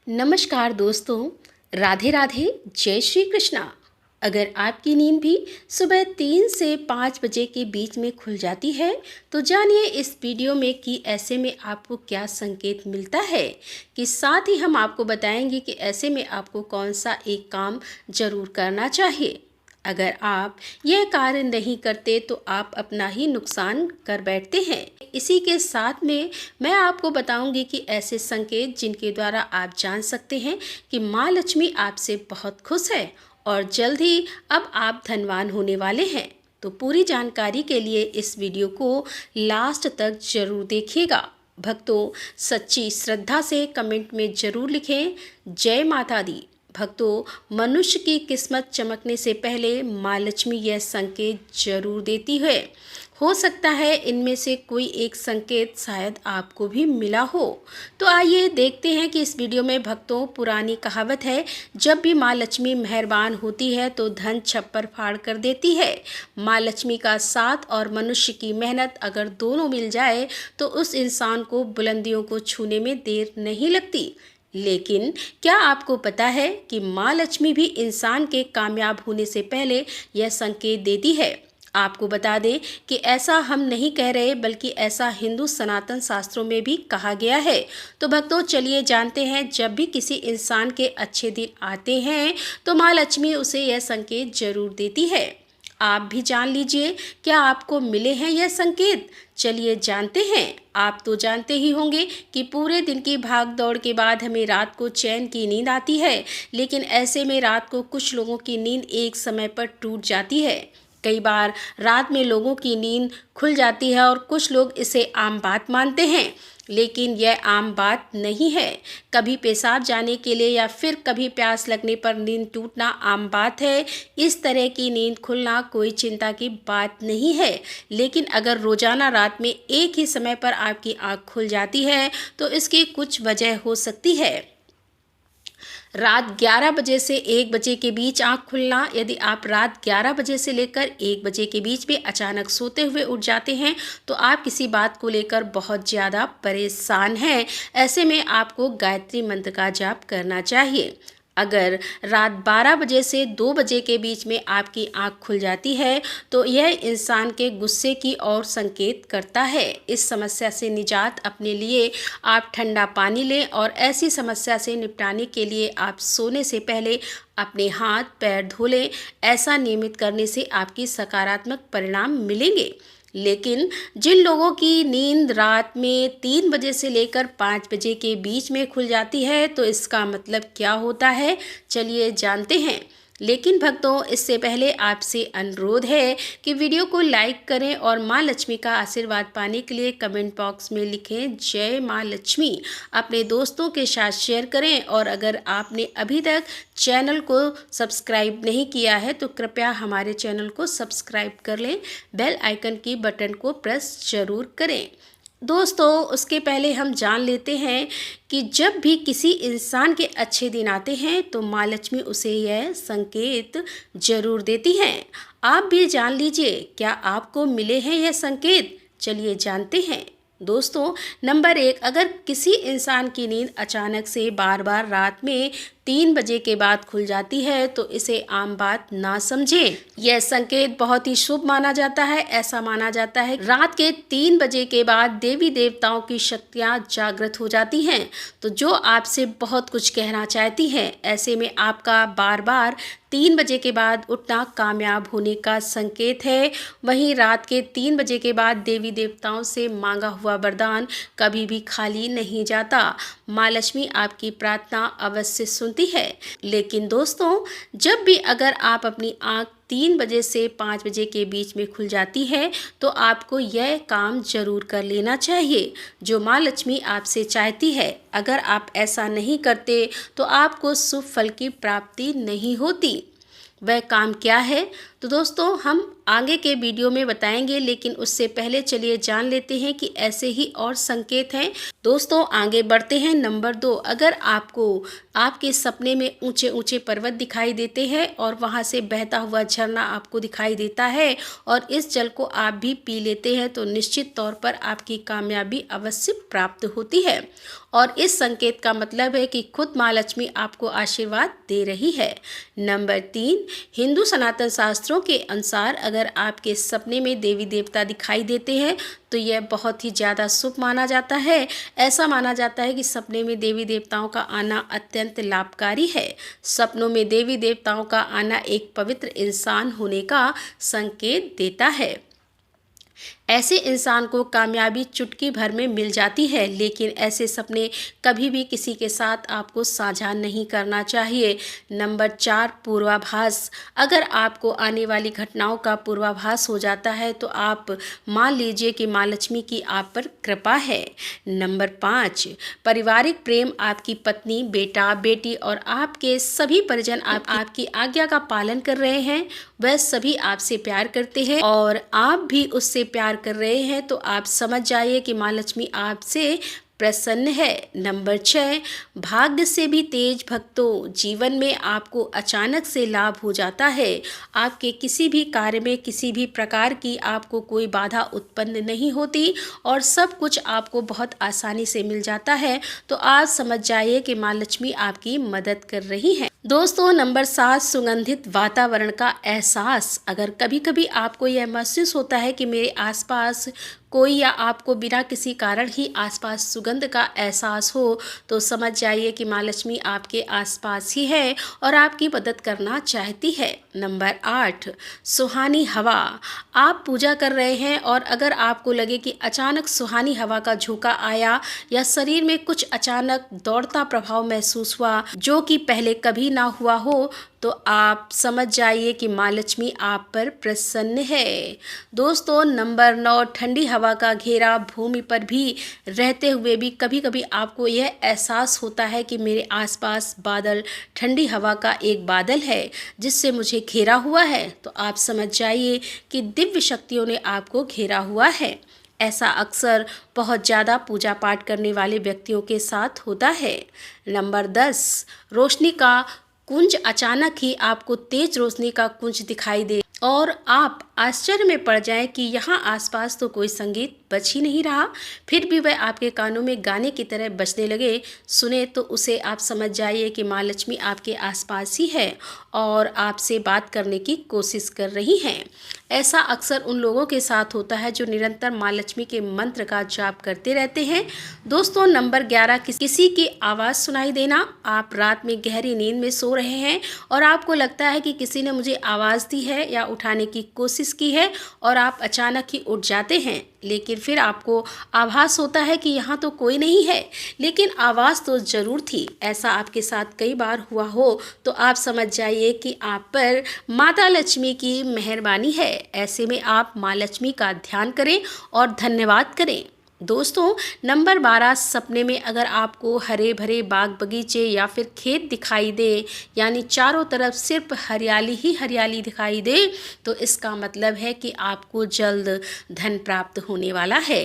नमस्कार दोस्तों, राधे राधे, जय श्री कृष्णा। अगर आपकी नींद भी सुबह 3 से 5 बजे के बीच में खुल जाती है तो जानिए इस वीडियो में कि ऐसे में आपको क्या संकेत मिलता है। कि साथ ही हम आपको बताएंगे कि ऐसे में आपको कौन सा एक काम ज़रूर करना चाहिए। अगर आप यह कार्य नहीं करते तो आप अपना ही नुकसान कर बैठते हैं। इसी के साथ में मैं आपको बताऊंगी कि ऐसे संकेत जिनके द्वारा आप जान सकते हैं कि माँ लक्ष्मी आपसे बहुत खुश है और जल्द ही अब आप धनवान होने वाले हैं। तो पूरी जानकारी के लिए इस वीडियो को लास्ट तक जरूर देखिएगा। भक्तों, सच्ची श्रद्धा से कमेंट में जरूर लिखें जय माता दी। भक्तों, मनुष्य की किस्मत चमकने से पहले माँ लक्ष्मी यह संकेत जरूर देती है। हो सकता है इनमें से कोई एक संकेत शायद आपको भी मिला हो। तो आइए देखते हैं कि इस वीडियो में भक्तों, पुरानी कहावत है, जब भी माँ लक्ष्मी मेहरबान होती है तो धन छप्पर फाड़ कर देती है। माँ लक्ष्मी का साथ और मनुष्य की मेहनत अगर दोनों मिल जाए तो उस इंसान को बुलंदियों को छूने में देर नहीं लगती। लेकिन क्या आपको पता है कि माँ लक्ष्मी भी इंसान के कामयाब होने से पहले यह संकेत देती है। आपको बता दें कि ऐसा हम नहीं कह रहे बल्कि ऐसा हिंदू सनातन शास्त्रों में भी कहा गया है। तो भक्तों, चलिए जानते हैं, जब भी किसी इंसान के अच्छे दिन आते हैं तो माँ लक्ष्मी उसे यह संकेत जरूर देती है। आप भी जान लीजिए, क्या आपको मिले हैं यह संकेत। चलिए जानते हैं। आप तो जानते ही होंगे कि पूरे दिन की भाग दौड़ के बाद हमें रात को चैन की नींद आती है, लेकिन ऐसे में रात को कुछ लोगों की नींद एक समय पर टूट जाती है। कई बार रात में लोगों की नींद खुल जाती है और कुछ लोग इसे आम बात मानते हैं, लेकिन यह आम बात नहीं है। कभी पेशाब जाने के लिए या फिर कभी प्यास लगने पर नींद टूटना आम बात है। इस तरह की नींद खुलना कोई चिंता की बात नहीं है। लेकिन अगर रोजाना रात में एक ही समय पर आपकी आंख खुल जाती है तो इसकी कुछ वजह हो सकती है। रात 11 बजे से 1 बजे के बीच आंख खुलना। यदि आप रात 11 बजे से लेकर 1 बजे के बीच में अचानक सोते हुए उठ जाते हैं तो आप किसी बात को लेकर बहुत ज़्यादा परेशान हैं। ऐसे में आपको गायत्री मंत्र का जाप करना चाहिए। अगर रात 12 बजे से 2 बजे के बीच में आपकी आंख खुल जाती है तो यह इंसान के गुस्से की ओर संकेत करता है। इस समस्या से निजात अपने लिए आप ठंडा पानी लें और ऐसी समस्या से निपटाने के लिए आप सोने से पहले अपने हाथ पैर धो लें। ऐसा नियमित करने से आपकी सकारात्मक परिणाम मिलेंगे। लेकिन जिन लोगों की नींद रात में 3 बजे से लेकर 5 बजे के बीच में खुल जाती है तो इसका मतलब क्या होता है, चलिए जानते हैं। लेकिन भक्तों, इससे पहले आपसे अनुरोध है कि वीडियो को लाइक करें और माँ लक्ष्मी का आशीर्वाद पाने के लिए कमेंट बॉक्स में लिखें जय माँ लक्ष्मी। अपने दोस्तों के साथ शेयर करें और अगर आपने अभी तक चैनल को सब्सक्राइब नहीं किया है तो कृपया हमारे चैनल को सब्सक्राइब कर लें। बेल आइकन की बटन को प्रेस जरूर करें। दोस्तों, उसके पहले हम जान लेते हैं कि जब भी किसी इंसान के अच्छे दिन आते हैं तो माँ लक्ष्मी उसे यह संकेत जरूर देती हैं। आप भी जान लीजिए, क्या आपको मिले हैं यह संकेत। चलिए जानते हैं। दोस्तों, नंबर 1, अगर किसी इंसान की नींद अचानक से बार बार रात में 3 बजे के बाद खुल जाती है तो इसे आम बात ना समझें। यह संकेत बहुत ही शुभ माना जाता है। ऐसा माना जाता है रात के 3 बजे के बाद देवी देवताओं की शक्तियां जागृत हो जाती हैं, तो जो आपसे बहुत कुछ कहना चाहती हैं। ऐसे में आपका बार बार 3 बजे के बाद उठना कामयाब होने का संकेत है। वहीं रात के 3 बजे के बाद देवी देवताओं से मांगा हुआ वरदान कभी भी खाली नहीं जाता। माँ लक्ष्मी आपकी प्रार्थना अवश्य सुनती है। लेकिन दोस्तों, जब भी अगर आप अपनी आंख 3 बजे से 5 बजे के बीच में खुल जाती है तो आपको यह काम जरूर कर लेना चाहिए जो माँ लक्ष्मी आपसे चाहती है। अगर आप ऐसा नहीं करते तो आपको शुभ फल की प्राप्ति नहीं होती। वह काम क्या है तो दोस्तों हम आगे के वीडियो में बताएंगे, लेकिन उससे पहले चलिए जान लेते हैं कि ऐसे ही और संकेत हैं। दोस्तों, आगे बढ़ते हैं। नंबर 2, अगर आपको आपके सपने में ऊंचे ऊंचे पर्वत दिखाई देते हैं और वहां से बहता हुआ झरना आपको दिखाई देता है और इस जल को आप भी पी लेते हैं तो निश्चित तौर पर आपकी कामयाबी अवश्य प्राप्त होती है। और इस संकेत का मतलब है कि खुद माँ लक्ष्मी आपको आशीर्वाद दे रही है। नंबर 3, हिंदू सनातन शास्त्रों के अनुसार अगर आपके सपने में देवी देवता दिखाई देते हैं तो यह बहुत ही ज़्यादा शुभ माना जाता है। ऐसा माना जाता है कि सपने में देवी देवताओं का आना अत्यंत लाभकारी है। सपनों में देवी देवताओं का आना एक पवित्र इंसान होने का संकेत देता है। ऐसे इंसान को कामयाबी चुटकी भर में मिल जाती है, लेकिन ऐसे सपने कभी भी किसी के साथ आपको साझा नहीं करना चाहिए। नंबर 4, पूर्वाभास। अगर आपको आने वाली घटनाओं का पूर्वाभास हो जाता है तो आप मान लीजिए कि माँ लक्ष्मी की आप पर कृपा है। नंबर 5, पारिवारिक प्रेम। आपकी पत्नी, बेटा, बेटी और आपके सभी परिजन आपकी आज्ञा का पालन कर रहे हैं। वह सभी आपसे प्यार करते हैं और आप भी उससे प्यार कर रहे हैं, तो आप समझ जाइए कि माँ लक्ष्मी आपसे प्रसन्न है। नंबर 6, भाग्य से भी तेज भक्तों। जीवन में आपको अचानक से लाभ हो जाता है। आपके किसी भी कार्य में किसी भी प्रकार की आपको कोई बाधा उत्पन्न नहीं होती और सब कुछ आपको बहुत आसानी से मिल जाता है। तो आप समझ जाइए कि माँ लक्ष्मी आपकी मदद कर रही हैं। दोस्तों, नंबर 7, सुगंधित वातावरण का एहसास। अगर कभी कभी आपको यह महसूस होता है कि मेरे आसपास कोई या आपको बिना किसी कारण ही आसपास सुगंध का एहसास हो, तो समझ जाइए कि माँ लक्ष्मी आपके आसपास ही है और आपकी मदद करना चाहती है। नंबर 8, सुहानी हवा। आप पूजा कर रहे हैं और अगर आपको लगे कि अचानक सुहानी हवा का झोंका आया या शरीर में कुछ अचानक दौड़ता प्रभाव महसूस हुआ जो कि पहले कभी ना हुआ हो, तो आप समझ जाइए कि माँ लक्ष्मी आप पर प्रसन्न है। दोस्तों, नंबर 9, ठंडी हवा का घेरा। भूमि पर भी रहते हुए भी कभी कभी आपको यह एहसास होता है कि मेरे आसपास बादल, ठंडी हवा का एक बादल है जिससे मुझे घेरा हुआ है, तो आप समझ जाइए कि दिव्य शक्तियों ने आपको घेरा हुआ है। ऐसा अक्सर बहुत ज़्यादा पूजा पाठ करने वाले व्यक्तियों के साथ होता है। नंबर 10, रोशनी का कुंज। अचानक ही आपको तेज रोशनी का कुंज दिखाई दे और आप आश्चर्य में पड़ जाएं कि यहाँ आसपास तो कोई संगीत बज ही नहीं रहा, फिर भी वह आपके कानों में गाने की तरह बजने लगे। सुने तो उसे आप समझ जाइए कि माँ लक्ष्मी आपके आसपास ही है और आपसे बात करने की कोशिश कर रही हैं। ऐसा अक्सर उन लोगों के साथ होता है जो निरंतर माँ लक्ष्मी के मंत्र का जाप करते रहते हैं। दोस्तों, नंबर 11, किसी की आवाज़ सुनाई देना। आप रात में गहरी नींद में सो रहे हैं और आपको लगता है कि किसी ने मुझे आवाज़ दी है या उठाने की कोशिश की है और आप अचानक ही उठ जाते हैं, लेकिन फिर आपको आभास होता है कि यहाँ तो कोई नहीं है, लेकिन आवाज़ तो ज़रूर थी। ऐसा आपके साथ कई बार हुआ हो तो आप समझ जाइए कि आप पर माता लक्ष्मी की मेहरबानी है। ऐसे में आप माँ लक्ष्मी का ध्यान करें और धन्यवाद करें। दोस्तों, नंबर 12, सपने में अगर आपको हरे भरे बाग बगीचे या फिर खेत दिखाई दे, यानी चारों तरफ सिर्फ हरियाली ही हरियाली दिखाई दे, तो इसका मतलब है कि आपको जल्द धन प्राप्त होने वाला है।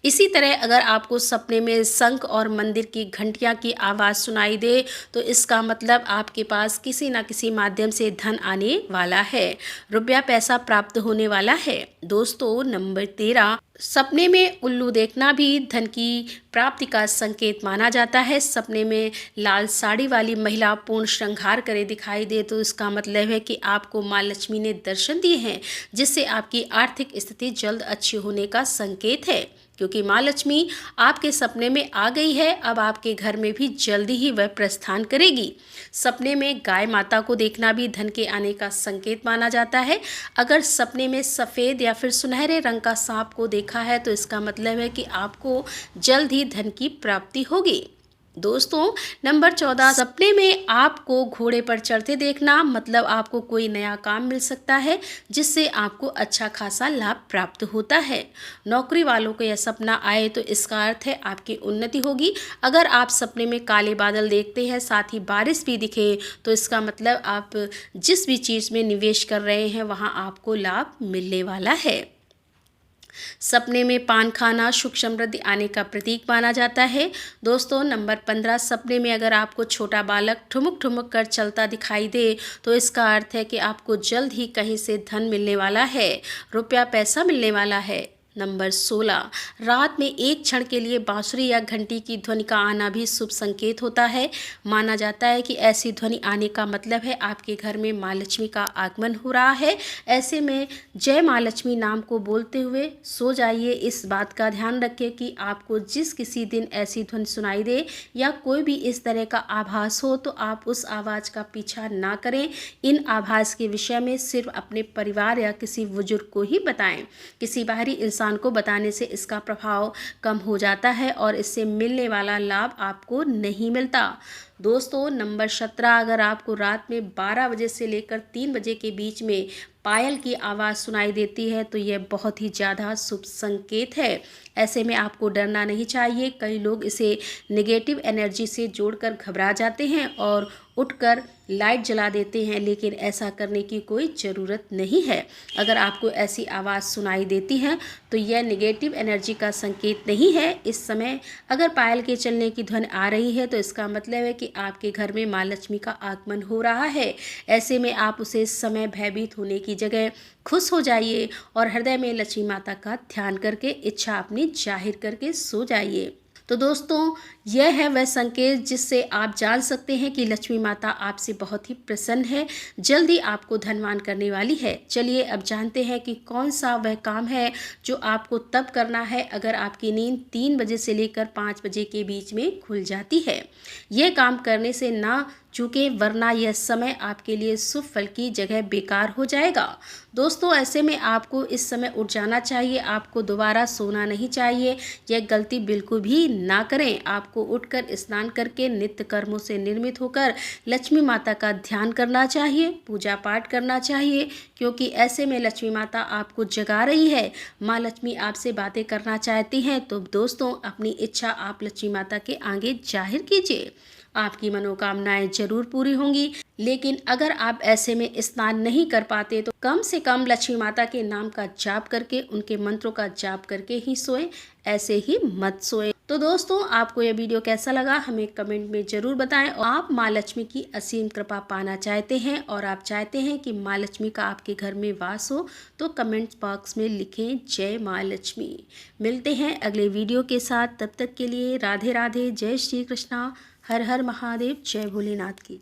इसी तरह अगर आपको सपने में शंख और मंदिर की घंटियां की आवाज़ सुनाई दे, तो इसका मतलब आपके पास किसी न किसी माध्यम से धन आने वाला है, रुपया पैसा प्राप्त होने वाला है। दोस्तों, नंबर 13, सपने में उल्लू देखना भी धन की प्राप्ति का संकेत माना जाता है। सपने में लाल साड़ी वाली महिला पूर्ण श्रृंगार करे दिखाई दे, तो इसका मतलब है कि आपको माँ लक्ष्मी ने दर्शन दिए हैं, जिससे आपकी आर्थिक स्थिति जल्द अच्छी होने का संकेत है, क्योंकि माँ लक्ष्मी आपके सपने में आ गई है। अब आपके घर में भी जल्दी ही वह प्रस्थान करेगी। सपने में गाय माता को देखना भी धन के आने का संकेत माना जाता है। अगर सपने में सफ़ेद या फिर सुनहरे रंग का सांप को देखा है, तो इसका मतलब है कि आपको जल्द ही धन की प्राप्ति होगी। दोस्तों, नंबर 14, सपने में आपको घोड़े पर चढ़ते देखना, मतलब आपको कोई नया काम मिल सकता है जिससे आपको अच्छा खासा लाभ प्राप्त होता है। नौकरी वालों को यह सपना आए तो इसका अर्थ है आपकी उन्नति होगी। अगर आप सपने में काले बादल देखते हैं, साथ ही बारिश भी दिखे, तो इसका मतलब आप जिस भी चीज़ में निवेश कर रहे हैं वहाँ आपको लाभ मिलने वाला है। सपने में पान खाना सुख समृद्धि आने का प्रतीक माना जाता है। दोस्तों, नंबर 15, सपने में अगर आपको छोटा बालक ठुमुक ठुमुक कर चलता दिखाई दे, तो इसका अर्थ है कि आपको जल्द ही कहीं से धन मिलने वाला है, रुपया पैसा मिलने वाला है। नंबर 16, रात में एक क्षण के लिए बांसुरी या घंटी की ध्वनि का आना भी शुभ संकेत होता है। माना जाता है कि ऐसी ध्वनि आने का मतलब है आपके घर में माँ लक्ष्मी का आगमन हो रहा है। ऐसे में जय माँ लक्ष्मी नाम को बोलते हुए सो जाइए। इस बात का ध्यान रखें कि आपको जिस किसी दिन ऐसी ध्वनि सुनाई दे या कोई भी इस तरह का आभास हो तो आप उस आवाज़ का पीछा ना करें। इन आभास के विषय में सिर्फ अपने परिवार या किसी बुजुर्ग को ही बताएं। किसी बाहरी इंसान को बताने से इसका प्रभाव कम हो जाता है और इससे मिलने वाला लाभ आपको नहीं मिलता। दोस्तों, नंबर 17, अगर आपको रात में 12 बजे से लेकर 3 बजे के बीच में पायल की आवाज़ सुनाई देती है तो यह बहुत ही ज़्यादा शुभ संकेत है। ऐसे में आपको डरना नहीं चाहिए। कई लोग इसे नेगेटिव एनर्जी से जोड़कर घबरा जाते हैं और उठकर लाइट जला देते हैं, लेकिन ऐसा करने की कोई ज़रूरत नहीं है। अगर आपको ऐसी आवाज़ सुनाई देती है तो यह नेगेटिव एनर्जी का संकेत नहीं है। इस समय अगर पायल के चलने की ध्वनि आ रही है तो इसका मतलब है कि आपके घर में माँ लक्ष्मी का आगमन हो रहा है। ऐसे में आप उसे इस समय भयभीत होने की जगह खुश हो जाइए और हृदय में लक्ष्मी माता का ध्यान करके इच्छा अपनी जाहिर करके सो जाइए। तो दोस्तों, यह है वह संकेत जिससे आप जान सकते हैं कि लक्ष्मी माता आपसे बहुत ही प्रसन्न है, जल्दी आपको धनवान करने वाली है। चलिए अब जानते हैं कि कौन सा वह काम है जो आपको तब करना है अगर आपकी नींद 3 बजे से लेकर 5 बजे के बीच में खुल जाती है। यह काम करने से ना चूके, वरना यह समय आपके लिए शुभ फल की जगह बेकार हो जाएगा। दोस्तों, ऐसे में आपको इस समय उठ जाना चाहिए। आपको दोबारा सोना नहीं चाहिए। यह गलती बिल्कुल भी ना करें। आपको उठकर स्नान करके नित्य कर्मों से निर्मित होकर लक्ष्मी माता का ध्यान करना चाहिए, पूजा पाठ करना चाहिए, क्योंकि ऐसे में लक्ष्मी माता आपको जगा रही है। माँ लक्ष्मी आपसे बातें करना चाहती हैं। तो दोस्तों, अपनी इच्छा आप लक्ष्मी माता के आगे जाहिर कीजिए। आपकी मनोकामनाएं जरूर पूरी होंगी। लेकिन अगर आप ऐसे में स्नान नहीं कर पाते तो कम से कम लक्ष्मी माता के नाम का जाप करके, उनके मंत्रों का जाप करके ही सोएं, ऐसे ही मत सोएं। तो दोस्तों, आपको यह वीडियो कैसा लगा हमें कमेंट में ज़रूर बताएं। और आप माँ लक्ष्मी की असीम कृपा पाना चाहते हैं और आप चाहते हैं कि माँ लक्ष्मी का आपके घर में वास हो तो कमेंट बॉक्स में लिखें जय माँ लक्ष्मी। मिलते हैं अगले वीडियो के साथ। तब तक के लिए राधे राधे, जय श्री कृष्णा, हर हर महादेव, जय भोलेनाथ की।